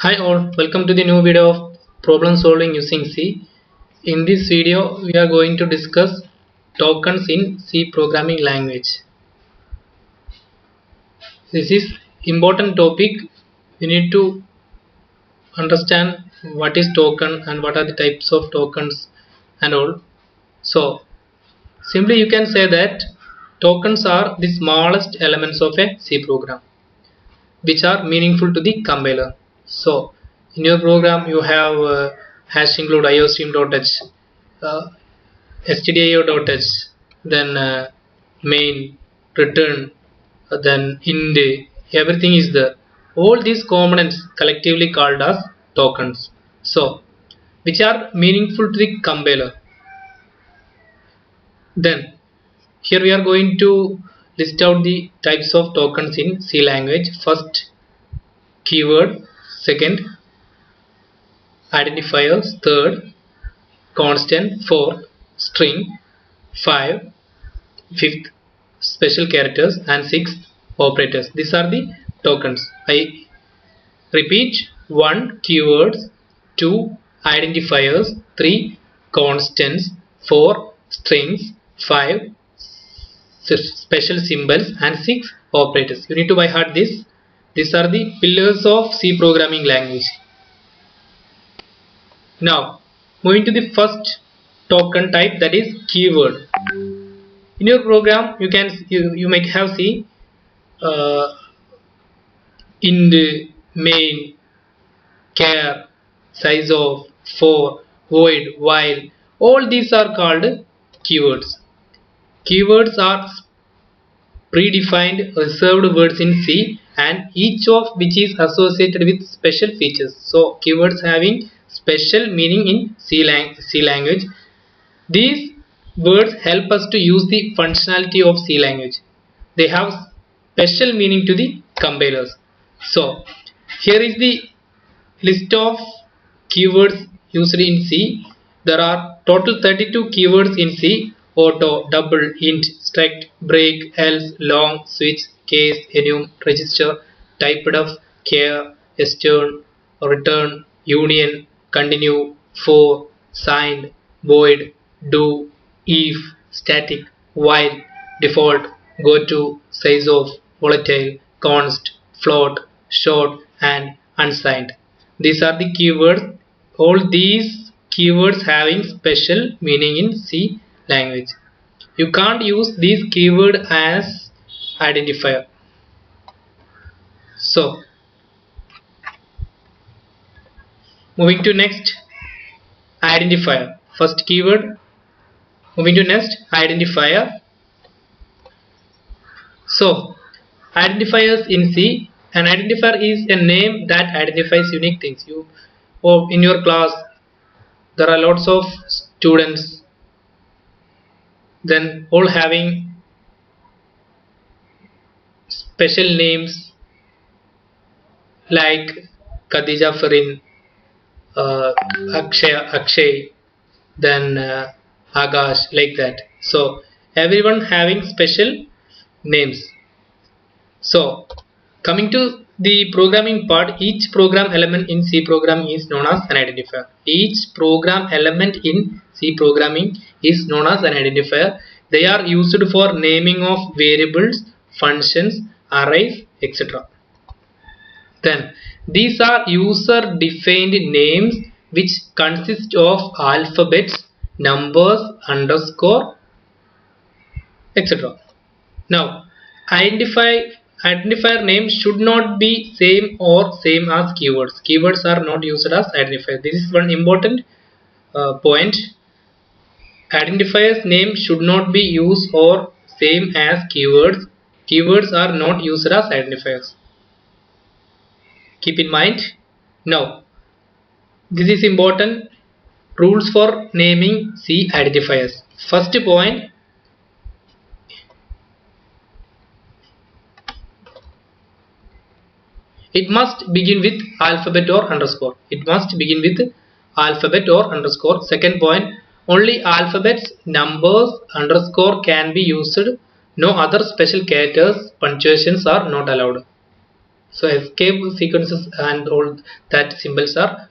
Hi all, welcome to the new video of problem solving using C. In this video we are going to discuss tokens in C programming language. This is important topic. We need to understand what is token and what are the types of tokens and all. So simply you can say that tokens are the smallest elements of a C program which are meaningful to the compiler. So in your program you have hash include iostream.h, uh, stdio.h, then main, return, then int, everything is there. All these components collectively called as tokens. So which are meaningful to the compiler. Then here we are going to list out the types of tokens in C language. First, keyword. Second, identifiers. Third, constant. Fourth, string. Fifth, special characters, and sixth, operators. These are the tokens. I repeat: 1, keywords. 2, identifiers. 3, constants. 4, strings. 5, special symbols, and 6, operators. You need to by heart this. These are the pillars of C programming language. Now moving to the first token type, that is keyword. In your program you might have see int, main, char, size of, for, void, while. All these are called keywords. Keywords are predefined reserved words in C, and each of which is associated with special features. So keywords having special meaning in C language. These words help us to use the functionality of C language. They have special meaning to the compilers. So here is the list of keywords used in C. There are total 32 keywords in C: auto, double, int, struct, break, else, long, switch, case, enum, register, typedef, char, stern, return, union, continue, for, signed, void, do, if, static, while, default, goto, size of, volatile, const, float, short, and unsigned. These are the keywords. All these keywords having special meaning in C language. You can't use these keywords as identifier. So moving to next, identifier. First keyword. Moving to next, identifier. So identifiers in C. An identifier is a name that identifies unique things. In your class there are lots of students, then all having special names like Khadija Farin, Akshay, then Agash, like that. So everyone having special names. So coming to the programming part, each program element in C program is known as an identifier. Each program element in C programming is known as an identifier. They are used for naming of variables, functions, arrays, etc. Then these are user defined names which consist of alphabets, numbers, underscore, etc. Now identifier name should not be same as keywords. Keywords are not used as identifier. This is one important point. Identifiers name should not be used or same as keywords. Keywords are not used as identifiers. Keep in mind. Now this is important rules for naming C identifiers. First point, it must begin with alphabet or underscore. It must begin with alphabet or underscore. Second point, only alphabets, numbers, underscore can be used. No other special characters, punctuations are not allowed. So escape sequences and all that symbols are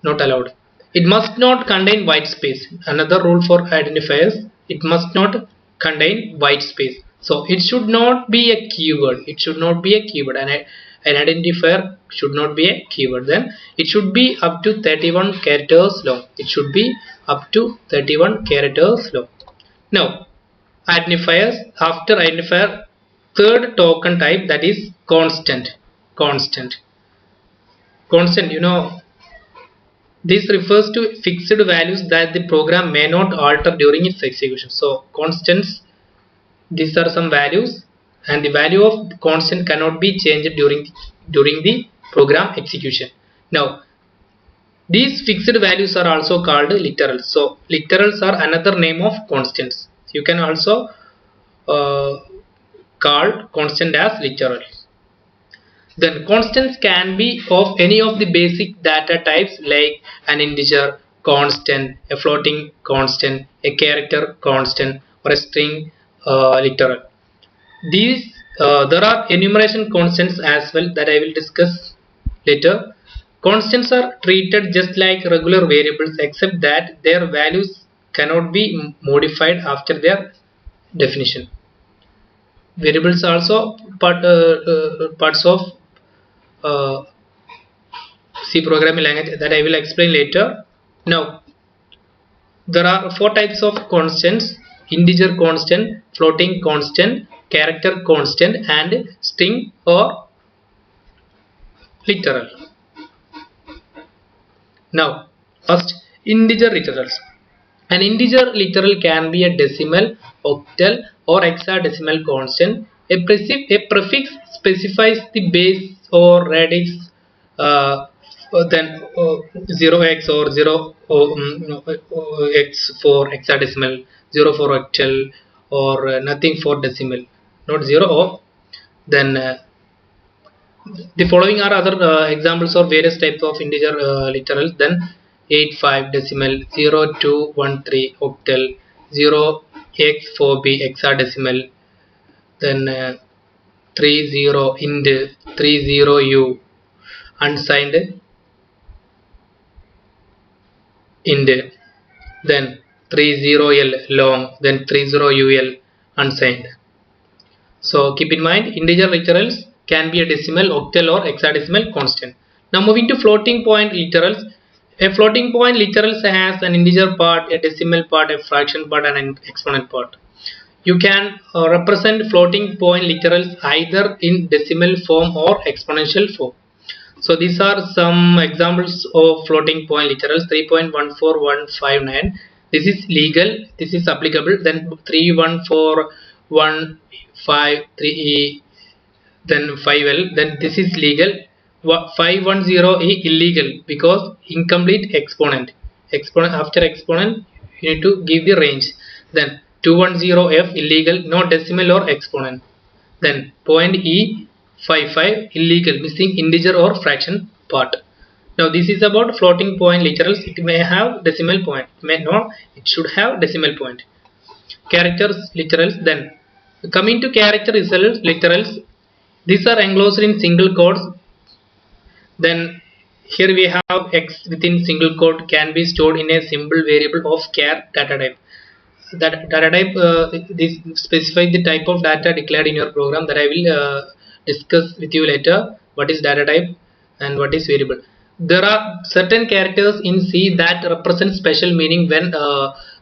not allowed. It must not contain white space. Another rule for identifiers, it must not contain white space. So it should not be a keyword. It should not be a keyword. An identifier should not be a keyword. Then it should be up to 31 characters long. It should be up to 31 characters long. Now, identifiers, after identifier, third token type, that is constant. Constant. Constant, this refers to fixed values that the program may not alter during its execution. So constants, these are some values, and the value of the constant cannot be changed during the program execution. Now these fixed values are also called literals. So literals are another name of constants. You can also call constant as literal. Then constants can be of any of the basic data types like an integer constant, a floating constant, a character constant, or a string literal. These there are enumeration constants as well that I will discuss later. Constants are treated just like regular variables except that their values cannot be modified after their definition. Variables are also parts of uh, C programming language that I will explain later. Now there are four types of constants: integer constant, floating constant, character constant, and string or literal. Now first, integer literals. An integer literal can be a decimal, octal, or hexadecimal constant. A prefix specifies the base or radix, uh, then 0x or 0 no, x for hexadecimal, 0 for octal, or nothing for decimal, not 0 or then the following are other examples of various types of integer literals. Then 85 decimal, 0213 octal, 0x4b hexadecimal, then 30 int, 30u unsigned int, then 30l long, then 30ul unsigned. So keep in mind, integer literals can be a decimal, octal, or hexadecimal constant. Now moving to floating point literals. A floating point literals has an integer part, a decimal part, a fraction part, and an exponent part. You can represent floating point literals either in decimal form or exponential form. So these are some examples of floating point literals. 3.14159. This is legal. This is applicable. Then 3.14153, then 5L. Then this is legal. 510 is illegal because incomplete exponent. Exponent after exponent you need to give the range. Then 210F illegal, no decimal or exponent. Then point E55 illegal, missing integer or fraction part. Now this is about floating point literals. It may have decimal point, may not, it should have decimal point. Characters literals. Then coming to character literals, these are enclosed in single quotes. Then here we have x within single quote can be stored in a simple variable of char data type. That data type, this specifies the type of data declared in your program that I will discuss with you later. What is data type and what is variable. There are certain characters in C that represent special meaning when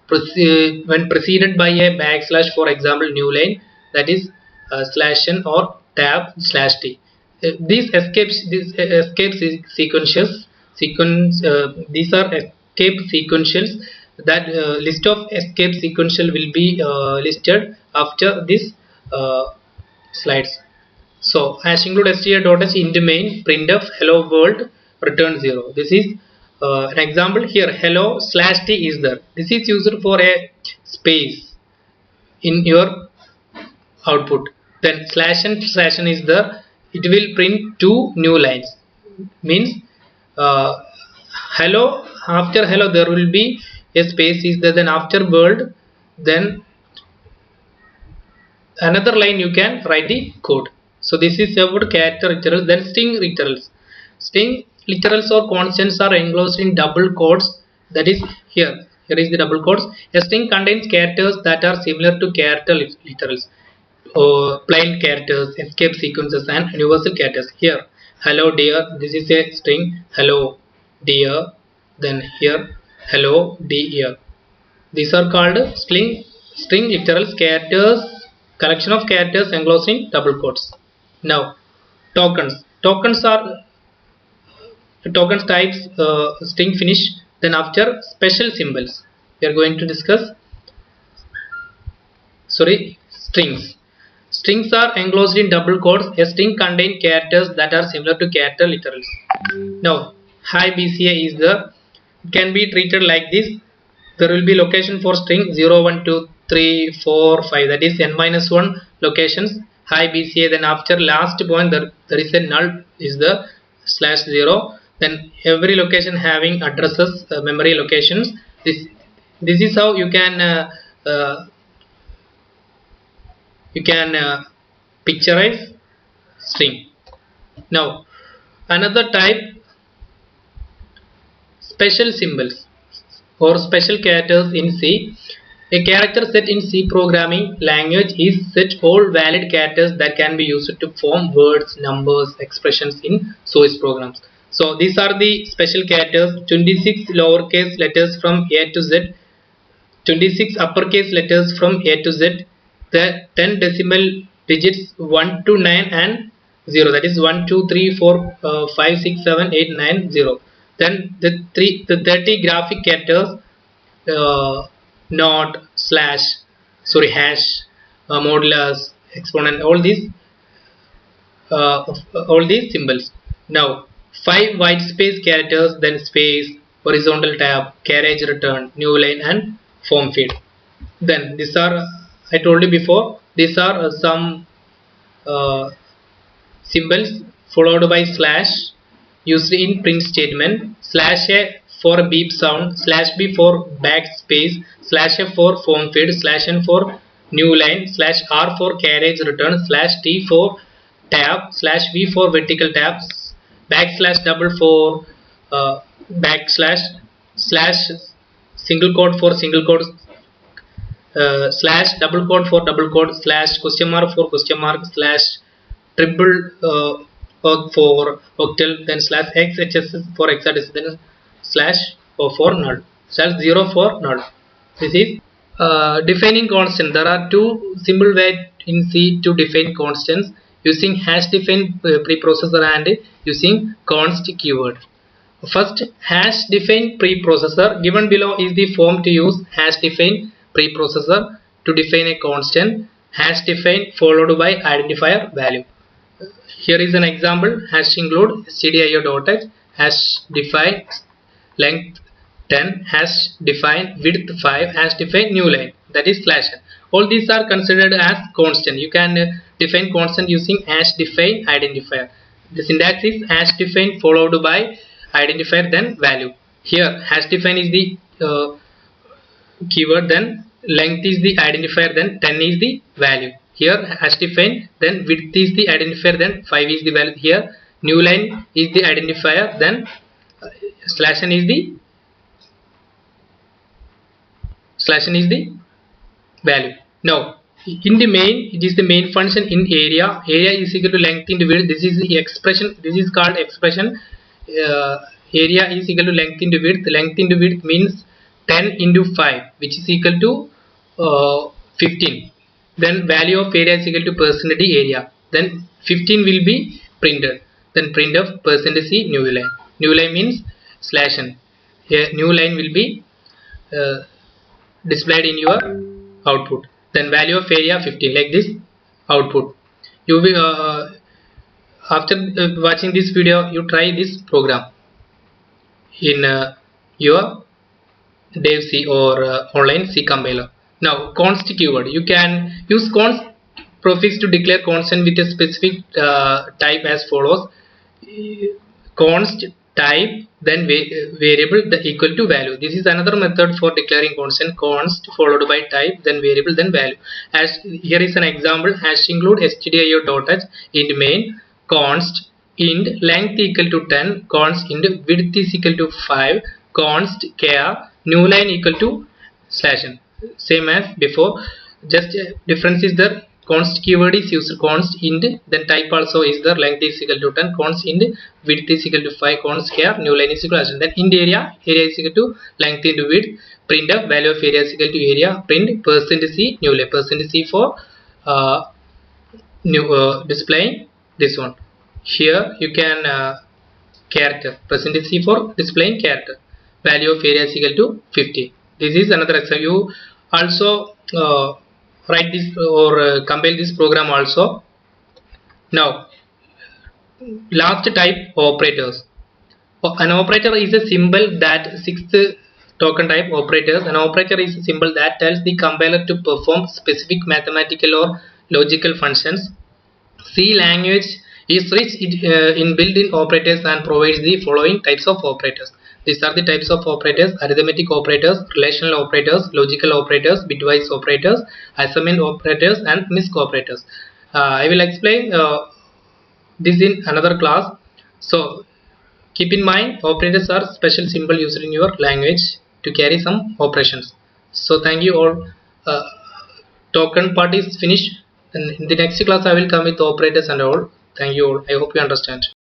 preceded by a backslash, for example new line, that is /n or tab /t. These these are escape sequentials. That list of escape sequential will be listed after this slides. So hash include str.h int main printf hello world return 0. This is an example. Here hello /t is there. This is used for a space in your output. Then /n is there. It will print two new lines. Means hello, after hello there will be a space is there, then after world, then another line you can write the code. So this is about character literals. Then string literals. String literals or constants are enclosed in double quotes. That is here. Here is the double quotes. A string contains characters that are similar to character literals, or plain characters, escape sequences, and universal characters. Here, hello dear. This is a string. Hello dear. Then here, hello dear. These are called string literals, characters, collection of characters enclosed in double quotes. Now, tokens. Tokens types string finish. Then after special symbols, we are going to discuss. Strings. Strings are enclosed in double quotes. A string contains characters that are similar to character literals. Now, high BCA is the, it can be treated like this. There will be location for string 0, 1, 2, 3, 4, 5, that is n-1 locations, high BCA. Then after last point there is a null, is the /0. Then every location having addresses, memory locations. This is how you can picturize string. Now another type, special symbols or special characters in C. A character set in C programming language is such all valid characters that can be used to form words, numbers, expressions in source programs. So these are the special characters: 26 lowercase letters from A to Z, 26 uppercase letters from A to Z, the 10 decimal digits 1 to 9 and 0, that is 1, 2, 3, 4, 5, 6, 7, 8, 9, 0. Then the 30 graphic characters, not, slash, hash, modulus, exponent, all these symbols. Now 5 white space characters, then space, horizontal tab, carriage return, new line, and form field. Then these are, I told you before, these are some symbols followed by slash used in print statement, /a for beep sound, /b for backspace, /f for form field, /n for new line, /r for carriage return, /t for tab, /v for vertical tabs, \double for backslash, single quote for single quote, double quote for double quote, question mark for question mark, triple for octal, then /xhs for hexadecimal, then /o for null, /0 for null. This is defining constant. There are two simple ways in C to define constants, using hash define preprocessor and using const keyword. First, hash define preprocessor. Given below is the form to use hash define preprocessor to define a constant. Hash define followed by identifier value. Here is an example: hash include stdio.h, hash define length 10, hash define width 5, hash define new line, that is /n. All these are considered as constant. You can define constant using hash define identifier. The syntax is hash define followed by identifier then value. Here hash define is the keyword, then length is the identifier, then 10 is the value. Here hash define, then width is the identifier, then 5 is the value. Here new line is the identifier, then /n is the value. Now in the main, it is the main function in area. Area is equal to length into width. This is the expression. This is called expression. Area is equal to length into width. Length into width means 10 into 5, which is equal to 15. Then value of area is equal to percentage area. Then 15 will be printed. Then print of percentage C new line. New line means /n. Here new line will be displayed in your output. Then value of area 15, like this output. You will after watching this video, you try this program in your Dev C or online C compiler. Now const keyword. You can use const prefix to declare constant with a specific type as follows: const type then variable the equal to value. This is another method for declaring constant, const followed by type then variable then value. As here is an example, hash include stdio.h int main const int length equal to 10 const int width is equal to 5 const char new line equal to slash n. Same as before, just difference is there. Const keyword is used const int, then type also is there, length is equal to 10 const int width is equal to 5 const char new line is equal to, then int area is equal to length into width, print up value of area is equal to area, print %c new line, %c for displaying this one. Here you can character, %c for displaying character, value of area is equal to 50. This is another example. You also write this or compile this program also. Now last type, operators. An operator is a symbol that sixth token type operators. An operator is a symbol that tells the compiler to perform specific mathematical or logical functions. C language is rich in built-in operators and provides the following types of operators. These are the types of operators: arithmetic operators, relational operators, logical operators, bitwise operators, assignment operators, and MISC operators. I will explain this in another class. So keep in mind, operators are special symbol used in your language to carry some operations. So thank you all. Token part is finished, and in the next class I will come with operators and all. Thank you all. I hope you understand.